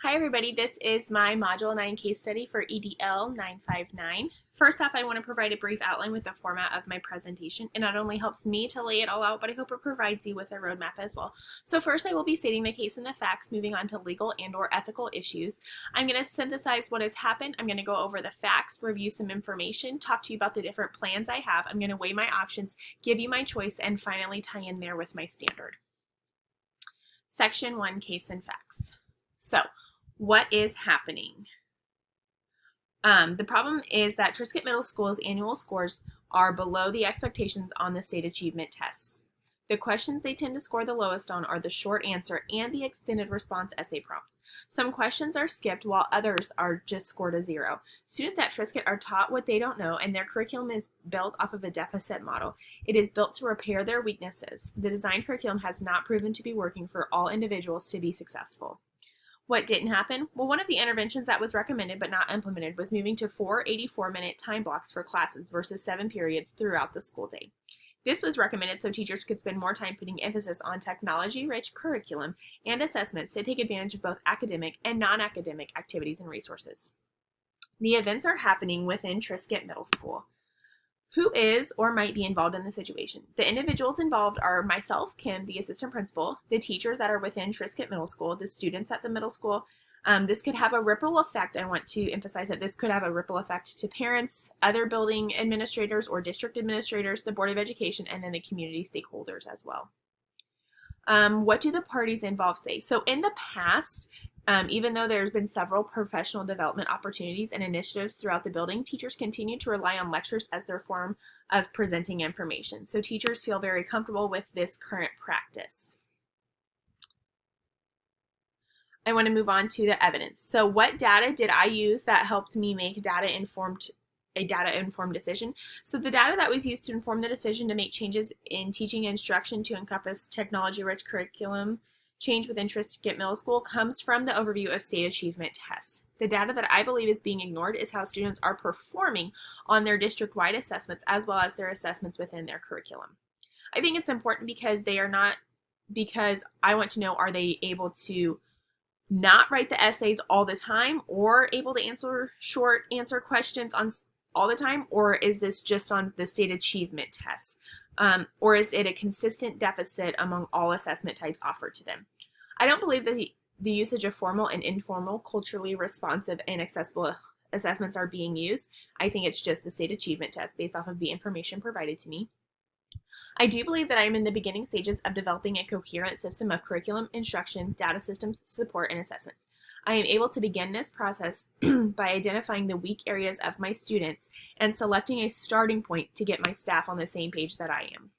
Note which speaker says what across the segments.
Speaker 1: Hi everybody, this is my Module 9 case study for EDL 959. First off, I want to provide a brief outline with the format of my presentation. It not only helps me to lay it all out, but I hope it provides you with a roadmap as well. So first I will be stating the case and the facts, moving on to legal and or ethical issues. I'm going to synthesize what has happened. I'm going to go over the facts, review some information, talk to you about the different plans I have. I'm going to weigh my options, give you my choice, and finally tie in there with my standard. Section 1, case and facts. So, what is happening? The problem is that Triscuit Middle School's annual scores are below the expectations on the state achievement tests. The questions they tend to score the lowest on are the short answer and the extended response essay prompts. Some questions are skipped while others are just scored a 0. Students at Triscuit are taught what they don't know, and their curriculum is built off of a deficit model. It is built to repair their weaknesses. The design curriculum has not proven to be working for all individuals to be successful. What didn't happen? Well, one of the interventions that was recommended but not implemented was moving to 4 84-minute time blocks for classes versus 7 periods throughout the school day. This was recommended so teachers could spend more time putting emphasis on technology-rich curriculum and assessments to take advantage of both academic and non-academic activities and resources. The events are happening within Triscuit Middle School. Who is or might be involved in the situation? The individuals involved are myself, Kim, the assistant principal, the teachers that are within Triscuit Middle School, the students at the middle school. This could have a ripple effect. I want to emphasize that this could have a ripple effect to parents, other building administrators or district administrators, the Board of Education, and then the community stakeholders as well. What do the parties involved say? So in the past, even though there's been several professional development opportunities and initiatives throughout the building, teachers continue to rely on lectures as their form of presenting information. So teachers feel very comfortable with this current practice. I want to move on to the evidence. So what data did I use that helped me make a data-informed decision? So the data that was used to inform the decision to make changes in teaching and instruction to encompass technology-rich curriculum change within Triscuit Middle School comes from the overview of state achievement tests. The data that I believe is being ignored is how students are performing on their district-wide assessments as well as their assessments within their curriculum. I think it's important because I want to know, are they able to not write the essays all the time or able to answer short answer questions on all the time, or is this just on the state achievement tests? Or is it a consistent deficit among all assessment types offered to them? I don't believe that the usage of formal and informal, culturally responsive and accessible assessments are being used. I think it's just the state achievement test based off of the information provided to me. I do believe that I am in the beginning stages of developing a coherent system of curriculum, instruction, data systems, support, and assessments. I am able to begin this process by identifying the weak areas of my students and selecting a starting point to get my staff on the same page that I am.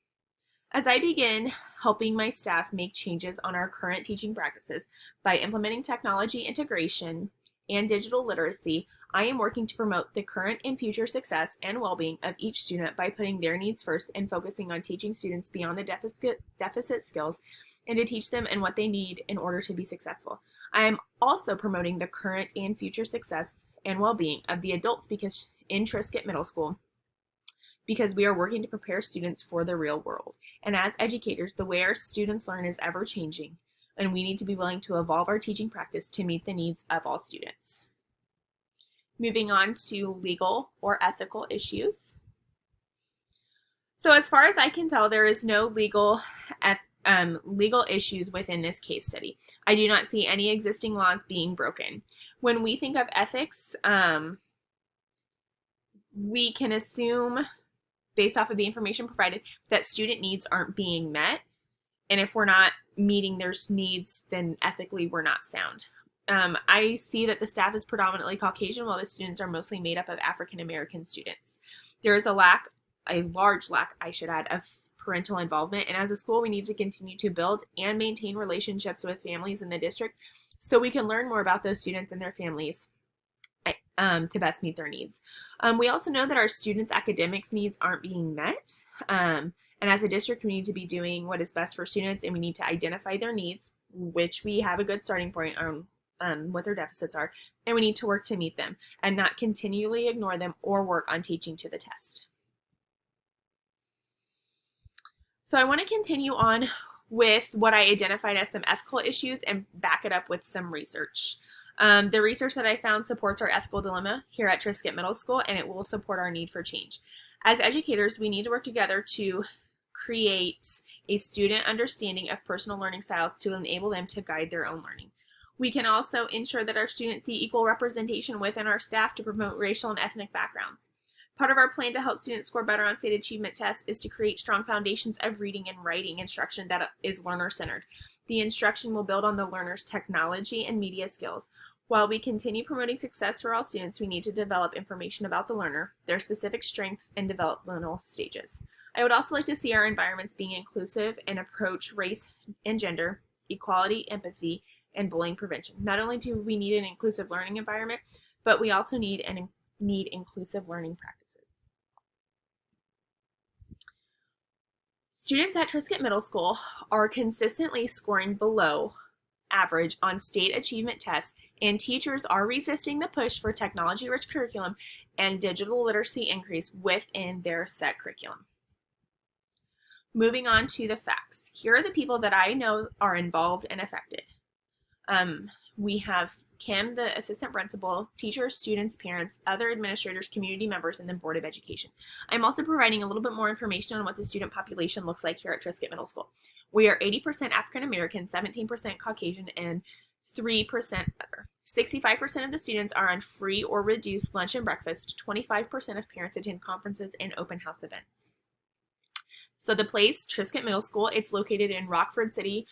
Speaker 1: As I begin helping my staff make changes on our current teaching practices by implementing technology integration and digital literacy, I am working to promote the current and future success and well-being of each student by putting their needs first and focusing on teaching students beyond the deficit skills and to teach them and what they need in order to be successful. I am also promoting the current and future success and well-being of the adults in Triscuit Middle School because we are working to prepare students for the real world. And as educators, the way our students learn is ever changing, and we need to be willing to evolve our teaching practice to meet the needs of all students. Moving on to legal or ethical issues. So as far as I can tell, there is no legal issues within this case study. I do not see any existing laws being broken. When we think of ethics, we can assume, based off of the information provided, that student needs aren't being met. And if we're not meeting their needs, then ethically we're not sound. I see that the staff is predominantly Caucasian, while the students are mostly made up of African American students. There is a large lack, I should add, of parental involvement, and as a school we need to continue to build and maintain relationships with families in the district so we can learn more about those students and their families to best meet their needs. We also know that our students' academics needs aren't being met, and as a district we need to be doing what is best for students, and we need to identify their needs, which we have a good starting point on what their deficits are, and we need to work to meet them and not continually ignore them or work on teaching to the test. So I want to continue on with what I identified as some ethical issues and back it up with some research. The research that I found supports our ethical dilemma here at Triscuit Middle School, and it will support our need for change. As educators, we need to work together to create a student understanding of personal learning styles to enable them to guide their own learning. We can also ensure that our students see equal representation within our staff to promote racial and ethnic backgrounds. Part of our plan to help students score better on state achievement tests is to create strong foundations of reading and writing instruction that is learner-centered. The instruction will build on the learner's technology and media skills. While we continue promoting success for all students, we need to develop information about the learner, their specific strengths, and developmental stages. I would also like to see our environments being inclusive and approach race and gender, equality, empathy, and bullying prevention. Not only do we need an inclusive learning environment, but we also need inclusive learning practices. Students at Triscuit Middle School are consistently scoring below average on state achievement tests, and teachers are resisting the push for technology-rich curriculum and digital literacy increase within their set curriculum. Moving on to the facts. Here are the people that I know are involved and affected. We have Kim, the assistant principal, teachers, students, parents, other administrators, community members, and the Board of Education. I'm also providing a little bit more information on what the student population looks like here at Triscuit Middle School. We are 80% African American, 17% Caucasian, and 3% other. 65% of the students are on free or reduced lunch and breakfast. 25% of parents attend conferences and open house events. So the place, Triscuit Middle School, it's located in Rockford City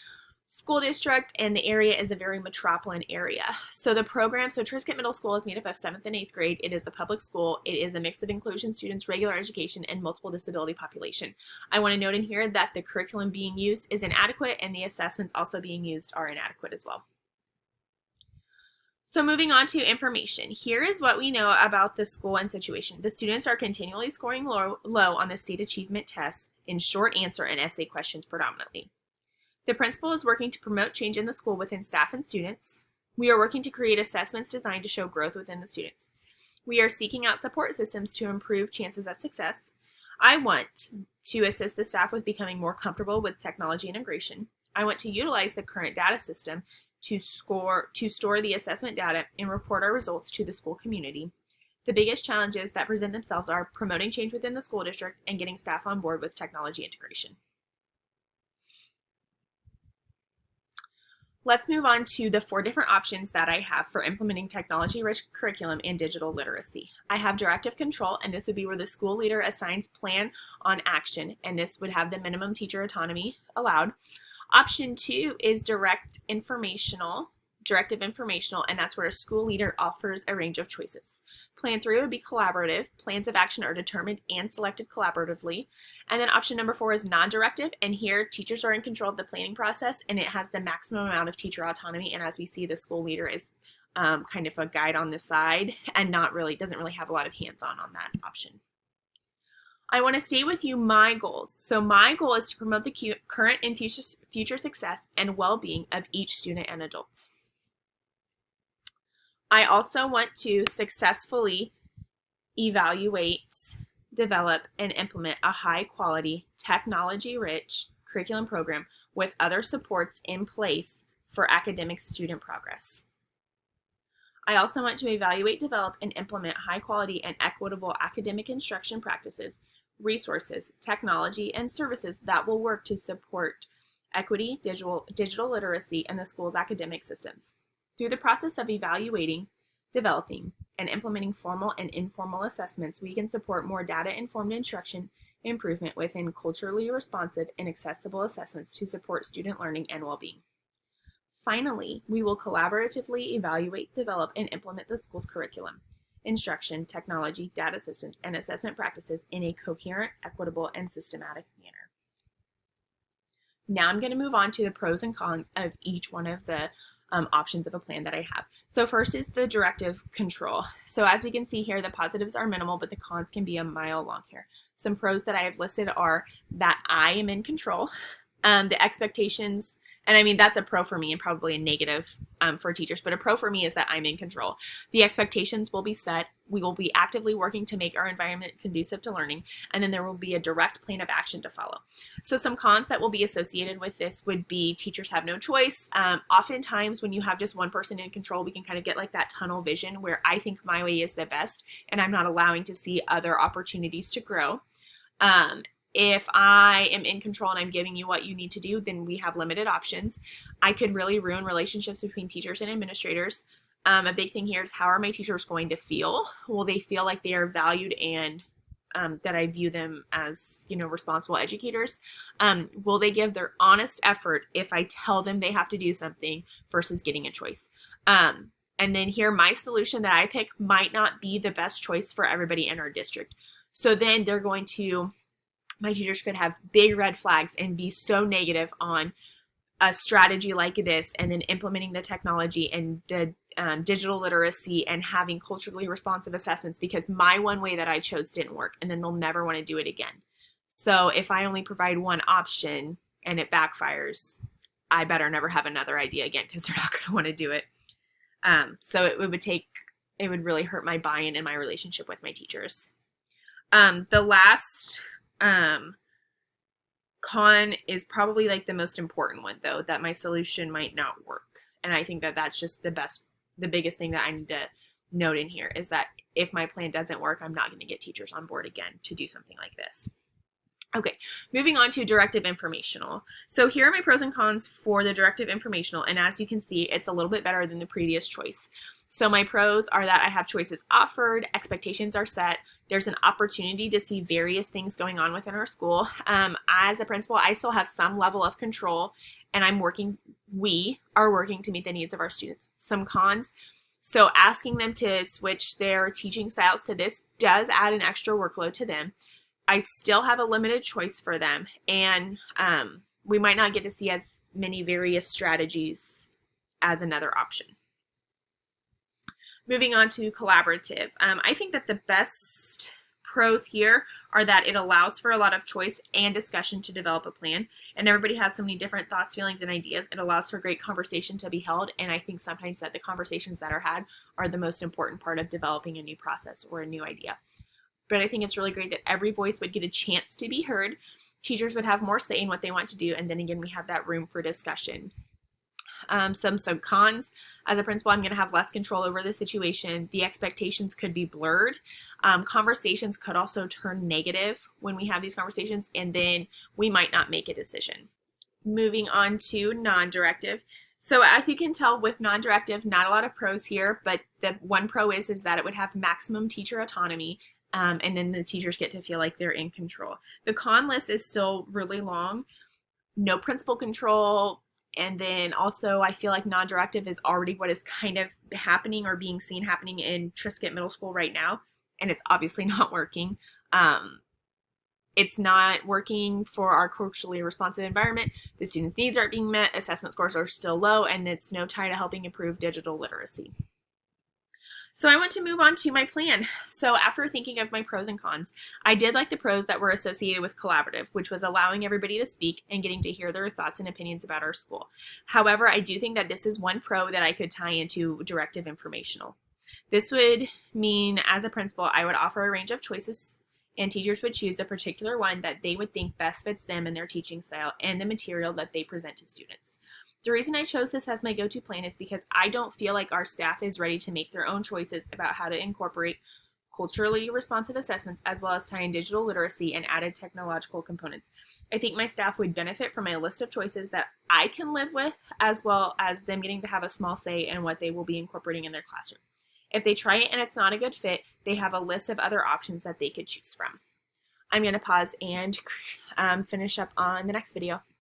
Speaker 1: School District, and the area is a very metropolitan area. So the program, Triscuit Middle School is made up of 7th and 8th grade. It is a public school. It is a mix of inclusion students, regular education, and multiple disability population. I want to note in here that the curriculum being used is inadequate, and the assessments also being used are inadequate as well. So moving on to information. Here is what we know about the school and situation. The students are continually scoring low on the state achievement tests in short answer and essay questions predominantly. The principal is working to promote change in the school within staff and students. We are working to create assessments designed to show growth within the students. We are seeking out support systems to improve chances of success. I want to assist the staff with becoming more comfortable with technology integration. I want to utilize the current data system to store the assessment data and report our results to the school community. The biggest challenges that present themselves are promoting change within the school district and getting staff on board with technology integration. Let's move on to the 4 different options that I have for implementing technology-rich curriculum and digital literacy. I have Directive Control, and this would be where the school leader assigns plan on action, and this would have the minimum teacher autonomy allowed. Option 2 is Directive Informational, and that's where a school leader offers a range of choices. Plan 3 would be collaborative. Plans of action are determined and selected collaboratively. And then option number 4 is non-directive, and here teachers are in control of the planning process, and it has the maximum amount of teacher autonomy. And as we see, the school leader is kind of a guide on the side and doesn't really have a lot of hands-on on that option. I want to stay with you my goals. So my goal is to promote the current and future success and well-being of each student and adult. I also want to successfully evaluate, develop, and implement a high-quality, technology-rich curriculum program with other supports in place for academic student progress. I also want to evaluate, develop, and implement high-quality and equitable academic instruction practices, resources, technology, and services that will work to support equity, digital literacy, and the school's academic systems. Through the process of evaluating, developing, and implementing formal and informal assessments, we can support more data-informed instruction improvement within culturally responsive and accessible assessments to support student learning and well-being. Finally, we will collaboratively evaluate, develop, and implement the school's curriculum, instruction, technology, data systems, and assessment practices in a coherent, equitable, and systematic manner. Now I'm going to move on to the pros and cons of each one of the options of a plan that I have. So first is the Directive Control. So as we can see here, the positives are minimal, but the cons can be a mile long here. Some pros that I have listed are that I am in control. The expectations And I mean, that's a pro for me and probably a negative for teachers, but a pro for me is that I'm in control. The expectations will be set. We will be actively working to make our environment conducive to learning, and then there will be a direct plan of action to follow. So some cons that will be associated with this would be teachers have no choice. Oftentimes when you have just one person in control, we can kind of get like that tunnel vision where I think my way is the best and I'm not allowing to see other opportunities to grow. If I am in control and I'm giving you what you need to do, then we have limited options. I could really ruin relationships between teachers and administrators. A big thing here is, how are my teachers going to feel? Will they feel like they are valued and that I view them as, responsible educators? Will they give their honest effort if I tell them they have to do something versus getting a choice? And then here, my solution that I pick might not be the best choice for everybody in our district. So then my teachers could have big red flags and be so negative on a strategy like this, and then implementing the technology and the digital literacy and having culturally responsive assessments because my one way that I chose didn't work, and then they'll never want to do it again. So if I only provide one option and it backfires, I better never have another idea again because they're not going to want to do it. So it would really hurt my buy-in and my relationship with my teachers. The last con is probably like the most important one, though, that my solution might not work. And I think that that's just the biggest thing that I need to note in here is that if my plan doesn't work, I'm not going to get teachers on board again to do something like this. Okay, moving on to Directive Informational. So here are my pros and cons for the Directive Informational, and as you can see, it's a little bit better than the previous choice. So my pros are that I have choices offered, expectations are set, there's an opportunity to see various things going on within our school. As a principal, I still have some level of control, and we are working to meet the needs of our students. Some cons, so asking them to switch their teaching styles to this does add an extra workload to them. I still have a limited choice for them, and we might not get to see as many various strategies as another option. Moving on to collaborative. I think that the best pros here are that it allows for a lot of choice and discussion to develop a plan, and everybody has so many different thoughts, feelings, and ideas. It allows for great conversation to be held, and I think sometimes that the conversations that are had are the most important part of developing a new process or a new idea. But I think it's really great that every voice would get a chance to be heard. Teachers would have more say in what they want to do, and then again, we have that room for discussion. Some cons. As a principal, I'm going to have less control over the situation. The expectations could be blurred. Conversations could also turn negative when we have these conversations, and then we might not make a decision. Moving on to non-directive. So as you can tell with non-directive, not a lot of pros here, but the one pro is that it would have maximum teacher autonomy, and then the teachers get to feel like they're in control. The con list is still really long. No principal control. And then also, I feel like non-directive is already what is kind of happening or being seen happening in Triscuit Middle School right now, and it's obviously not working. It's not working for our culturally responsive environment. The students' needs aren't being met, assessment scores are still low, and it's no tie to helping improve digital literacy. So I want to move on to my plan. So after thinking of my pros and cons, I did like the pros that were associated with collaborative, which was allowing everybody to speak and getting to hear their thoughts and opinions about our school. However, I do think that this is one pro that I could tie into Directive Informational. This would mean, as a principal, I would offer a range of choices, and teachers would choose a particular one that they would think best fits them and their teaching style and the material that they present to students. The reason I chose this as my go-to plan is because I don't feel like our staff is ready to make their own choices about how to incorporate culturally responsive assessments as well as tie in digital literacy and added technological components. I think my staff would benefit from a list of choices that I can live with, as well as them getting to have a small say in what they will be incorporating in their classroom. If they try it and it's not a good fit, they have a list of other options that they could choose from. I'm going to pause and finish up on the next video.